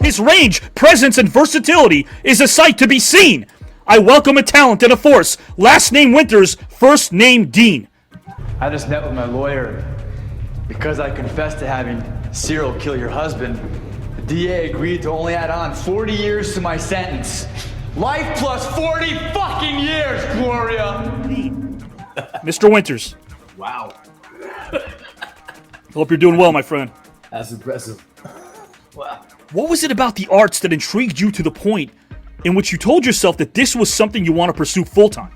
His range, presence, and versatility is a sight to be seen. I welcome a talent and a force. Last name Winters, first name Dean. I just met with my lawyer. Because I confessed to having Cyril kill your husband, the DA agreed to only add on 40 years to my sentence. Life plus 40 fucking years, Gloria! Mr. Winters. Wow. Hope you're doing well, my friend. That's impressive. Wow. What was it about the arts that intrigued you to the point in which you told yourself that this was something you want to pursue full-time?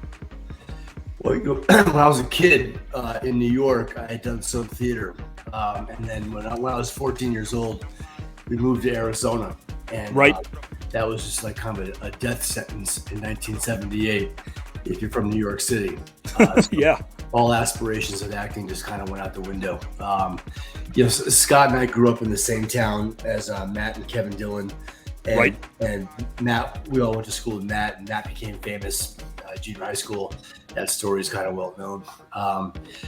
Well, when I was a kid in New York, I had done some theater. And then when I was 14 years old, we moved to Arizona. And right. That was just like kind of a death sentence in 1978 if you're from New York City. Yeah. All aspirations of acting just kind of went out the window. Scott and I grew up in the same town as Matt and Kevin Dillon. And, right. And Matt, we all went to school with Matt, and Matt became famous junior high school. That story is kind of well known.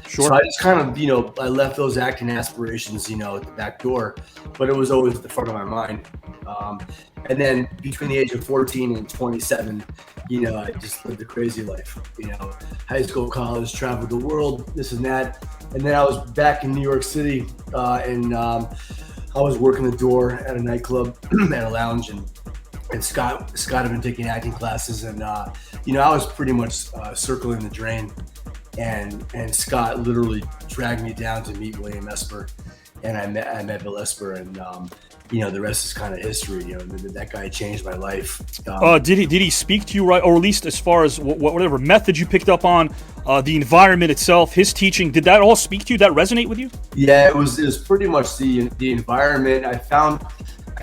Sure. So I just kind of, I left those acting aspirations, at the back door, but it was always at the front of my mind. And then between the age of 14 and 27, I just lived a crazy life. High school, college, traveled the world, this and that. And then I was back in New York City, and I was working the door at a nightclub, at a lounge, and Scott had been taking acting classes, and I was pretty much circling the drain, and Scott literally dragged me down to meet William Esper, and I met Bill Esper, and the rest is kind of history. That guy changed my life. Did he speak to you, right, or at least as far as whatever method you picked up on, the environment itself, his teaching? Did that all speak to you? That resonate with you? Yeah, it was pretty much the environment. I felt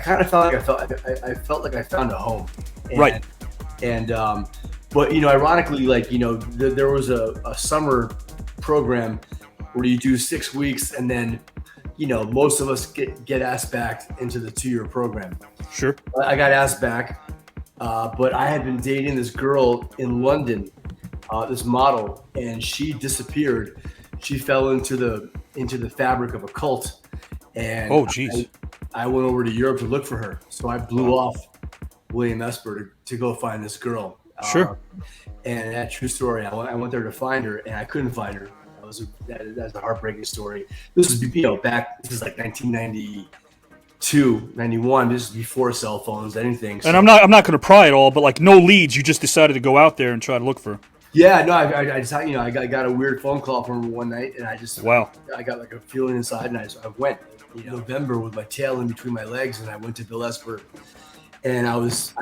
like I found a home. Right. But ironically, there was a summer program where you do 6 weeks, and then most of us get asked back into the 2-year program. Sure. I got asked back, but I had been dating this girl in London, this model, and she disappeared. She fell into the fabric of a cult, and oh, geez. I went over to Europe to look for her. So I blew off William Esper to go find this girl. Sure. And that true story, I went there to find her, and I couldn't find her. That's a heartbreaking story. This is, back, this is like 1992, 91. This is before cell phones, anything. So. And I'm not going to pry at all, but no leads. You just decided to go out there and try to look for her. Yeah, no, I just, I got a weird phone call from her one night, and I got like a feeling inside, and I went, November with my tail in between my legs, and I went to Bill Esper, and I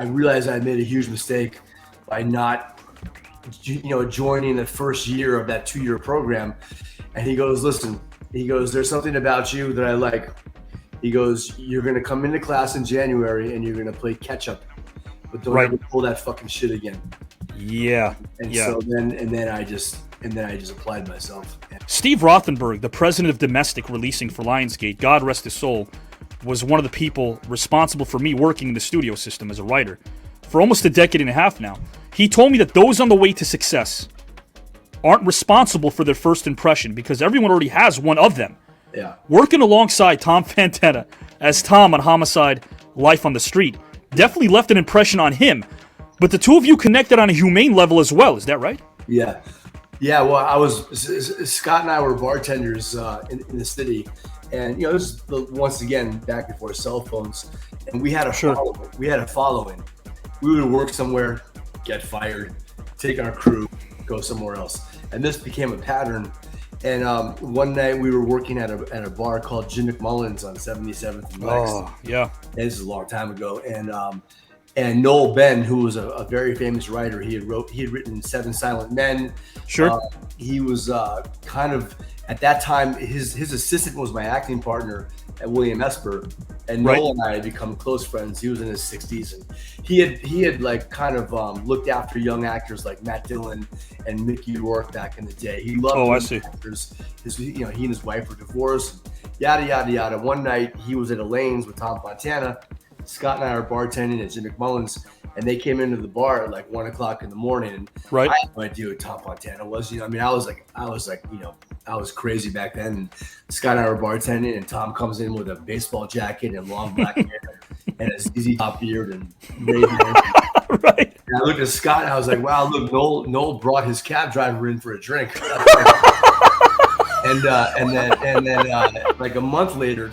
realized I had made a huge mistake by not, joining the first year of that 2-year program. And he goes, listen, there's something about you that I like. He goes, you're going to come into class in January and you're going to play catch up, but don't ever pull that fucking shit again. Yeah. And so then I just applied myself. Steve Rothenberg, the president of Domestic Releasing for Lionsgate, God rest his soul, was one of the people responsible for me working in the studio system as a writer for almost a decade and a half now. He told me that those on the way to success aren't responsible for their first impression because everyone already has one of them. Yeah. Working alongside Tom Fantetta as Tom on Homicide: Life on the Street definitely left an impression on him. But the two of you connected on a humane level as well. Is that right? Yeah. Yeah, well, Scott and I were bartenders in the city. And, this is once again back before cell phones. And we had a following. We had a following. We would work somewhere, get fired, take our crew, go somewhere else. And this became a pattern. And one night we were working at a bar called Jim McMullen's on 77th and Lex. Oh, yeah. And this is a long time ago. And Noel Ben, who was a very famous writer, he had written Seven Silent Men. Sure. He was kind of, at that time, his assistant was my acting partner at William Esper, and Noel and I had become close friends. He was in his 60s, and he had like kind of looked after young actors like Matt Dillon and Mickey Rourke back in the day. He loved actors. He and his wife were divorced. Yada yada yada. One night he was at Elaine's with Tom Fontana. Scott and I were bartending at Jim McMullen's, and they came into the bar at like 1:00 in the morning. And I had no idea who Tom Fontana was. I was like, I was crazy back then. And Scott and I were bartending, and Tom comes in with a baseball jacket and long black hair and a ZZ Top beard and maybe. Right. And I looked at Scott and I was like, wow, look, Noel brought his cab driver in for a drink. and then like a month later,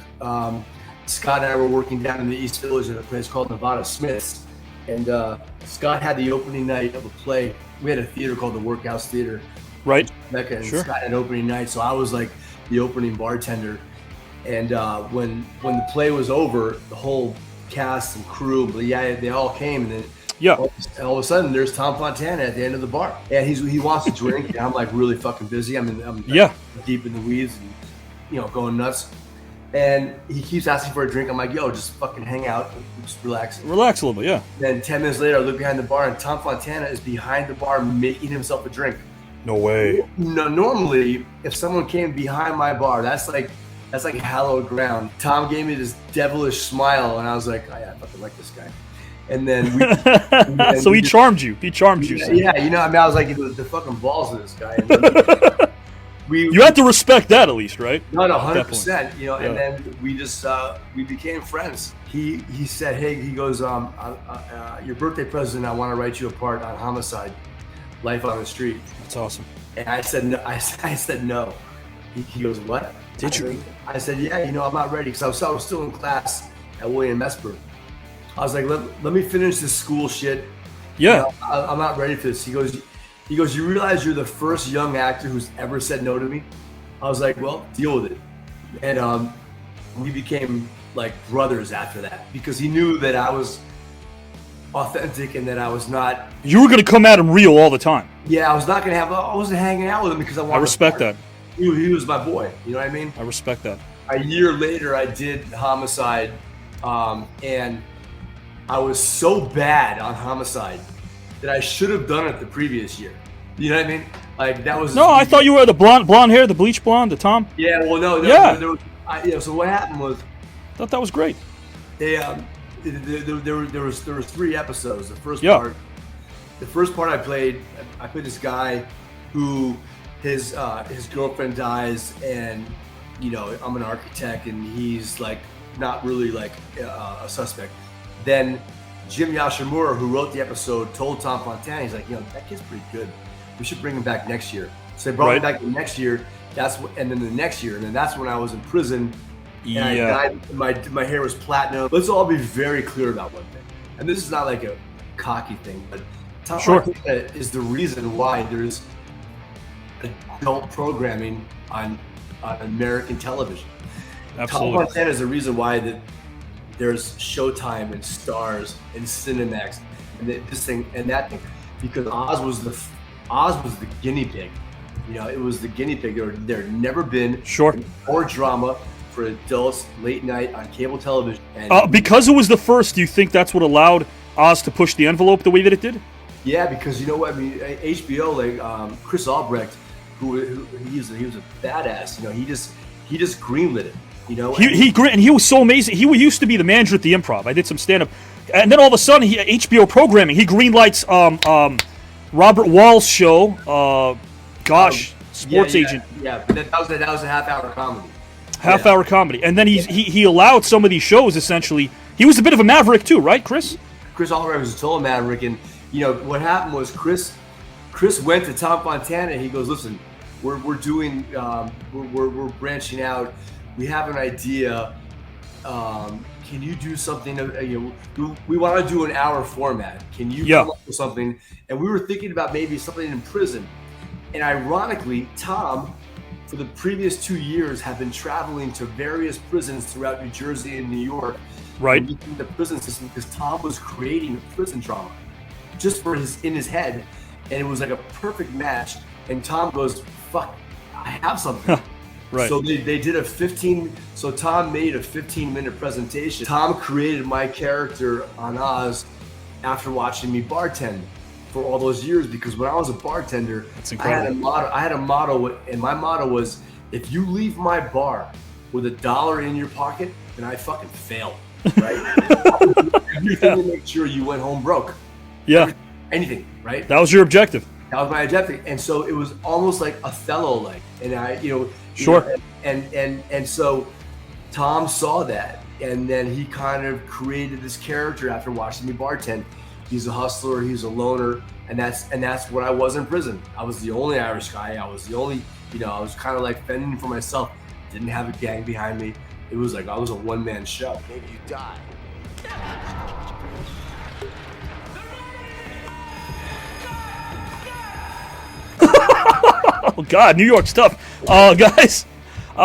Scott and I were working down in the East Village at a place called Nevada Smith's. And Scott had the opening night of a play. We had a theater called the Workhouse Theater. Right. Mecca, and Sure. Scott had opening night, so I was like the opening bartender. And when the play was over, the whole cast and crew, they all came, and then all of a sudden there's Tom Fontana at the end of the bar, and he wants to drink, and I'm like really fucking busy. I'm deep in the weeds, and going nuts. And he keeps asking for a drink. I'm like, yo, just fucking hang out, just relax. Relax a little bit, yeah. Then 10 minutes later, I look behind the bar, and Tom Fontana is behind the bar making himself a drink. No way. No, normally, if someone came behind my bar, that's like hallowed ground. Tom gave me this devilish smile, and I was like, oh, yeah, I fucking like this guy. And then so he charmed you. He charmed you. Yeah, I was like, the fucking balls of this guy. And then you had to respect that at least, right? No, 100%. And then we just we became friends. He said, hey, he goes, your birthday present, I want to write you a part on homicide, life on the street. That's awesome. And I said no. I said no. He goes, what? Did you? I said, yeah. I'm not ready because I was still in class at William Esper. I was like, let me finish this school shit. Yeah. I'm not ready for this. He goes, you realize you're the first young actor who's ever said no to me? I was like, well, deal with it. And we became like brothers after that because he knew that I was authentic and that I was not. You were going to come at him real all the time. Yeah, I wasn't hanging out with him because I wanted. I respect that. He was my boy. You know what I mean? I respect that. A year later, I did Homicide, and I was so bad on Homicide that I should have done it the previous year. You know what I mean? Like that was. No, I thought you were the blonde hair, the bleach blonde, the Tom. Yeah, well, no. Yeah. So what happened was. I thought that was great. There was 3 episodes. The first part I played this guy who his girlfriend dies, and I'm an architect, and he's like not really like a suspect. Then Jim Yashimura, who wrote the episode, told Tom Fontana, he's like, that kid's pretty good. We should bring him back next year. So they brought him back the next year. And then the next year, and then that's when I was in prison. And I died. My hair was platinum. Let's all be very clear about one thing. And this is not like a cocky thing, but Tom Fontana is the reason why there's adult programming on American television. Absolutely. Tom Fontana is the reason why that there's Showtime and Stars and Cinemax and this thing and that thing, because Oz was the guinea pig. It was the guinea pig. There had never been more drama for adults late night on cable television. And because it was the first, do you think that's what allowed Oz to push the envelope the way that it did? Yeah, because you know what I mean. HBO, like Chris Albrecht, who he was a badass. He just greenlit it. And he was so amazing. He used to be the manager at the Improv. I did some stand up, and then all of a sudden, HBO programming. He greenlights Robert Wall's show. Sports Agent. Yeah, that was a half-hour comedy. Half-hour comedy, and then he allowed some of these shows. Essentially, he was a bit of a maverick too, right, Chris? Chris Albrecht was a total maverick, and what happened was Chris went to Tom Fontana, and he goes, "Listen, we're doing we're branching out. We have an idea. Can you do something? We want to do an hour format. Can you come up with something?" And we were thinking about maybe something in prison. And ironically, Tom, for the previous 2 years, have been traveling to various prisons throughout New Jersey and New York. Right. The prison system, because Tom was creating a prison drama just in his head. And it was like a perfect match. And Tom goes, fuck, I have something. Right. So they did so Tom made a 15-minute presentation. Tom created my character on Oz after watching me bartend for all those years, because when I was a bartender, I had a motto, and my motto was, if you leave my bar with $1 in your pocket, then I fucking failed, right? Everything to make sure you went home broke. Yeah. Anything, right? That was your objective. That was my objective, and so it was almost like Othello-like, and Sure. And so Tom saw that, and then he kind of created this character after watching me bartend. He's a hustler, he's a loner, and that's what I was in prison. I was the only Irish guy. I was the only, I was kind of like fending for myself. Didn't have a gang behind me. It was like I was a one-man show. Maybe you die. Oh God, New York stuff. Guys,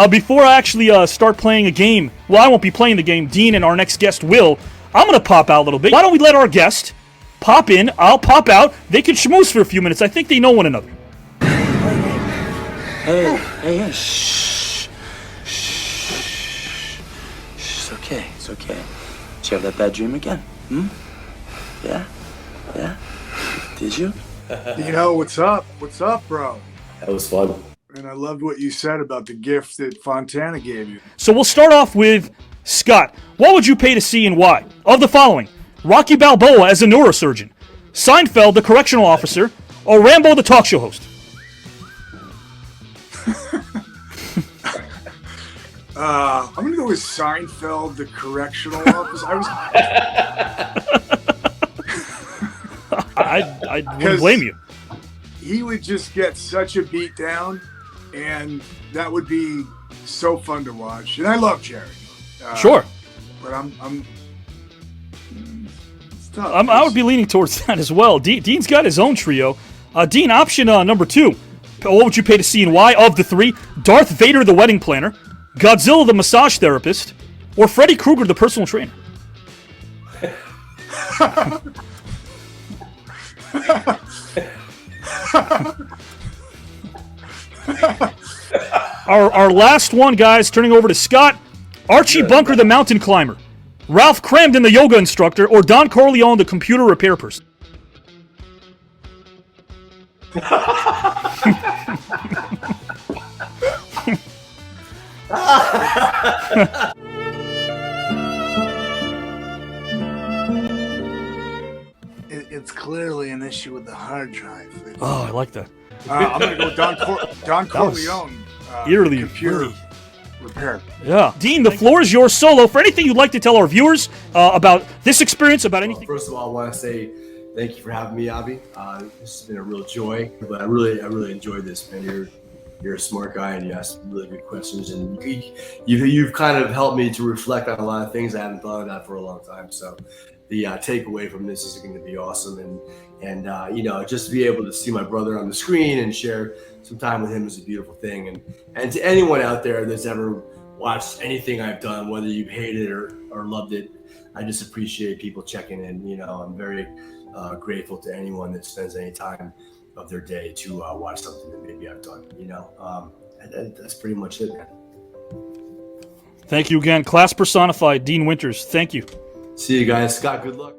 before I actually start playing a game, well, I won't be playing the game. Dean and our next guest will. I'm gonna pop out a little bit. Why don't we let our guest pop in? I'll pop out. They can schmooze for a few minutes. I think they know one another. Hey, shh. It's okay, it's okay. Did you have that bad dream again? Yeah? Did you? What's up? What's up, bro? That was fun. And I loved what you said about the gift that Fontana gave you. So we'll start off with Scott. What would you pay to see and why? Of the following: Rocky Balboa as a neurosurgeon, Seinfeld the correctional officer, or Rambo the talk show host? I'm gonna go with Seinfeld, the correctional officer. I wouldn't blame you. He would just get such a beat down, and that would be so fun to watch. And I love Jerry. Sure. But it's tough. I would be leaning towards that as well. Dean's got his own trio. Dean, option number 2. What would you pay to see and why? Of the 3, Darth Vader the wedding planner, Godzilla the massage therapist, or Freddy Krueger the personal trainer? Our last one, guys, turning over to Scott. Archie Bunker the mountain climber, Ralph Cramden the yoga instructor, or Don Corleone the computer repair person? It's clearly an issue with the hard drive. Oh, I like that. I'm going to go Don Corleone. Eerily computer repair. Yeah. Dean, the floor is yours solo for anything you'd like to tell our viewers about this experience, about anything. First of all, I want to say thank you for having me, Avi. This has been a real joy, but I really enjoyed this, man. You're a smart guy, and you ask really good questions, and you've kind of helped me to reflect on a lot of things I haven't thought about for a long time. So the takeaway from this is going to be awesome, and just to be able to see my brother on the screen and share some time with him is a beautiful thing. And to anyone out there that's ever watched anything I've done, whether you've hated it or loved it, I just appreciate people checking in. I'm very grateful to anyone that spends any time of their day to watch something that maybe I've done. That's pretty much it, man. Thank you again. Class personified, Dean Winters. Thank you. See you guys. Scott, good luck.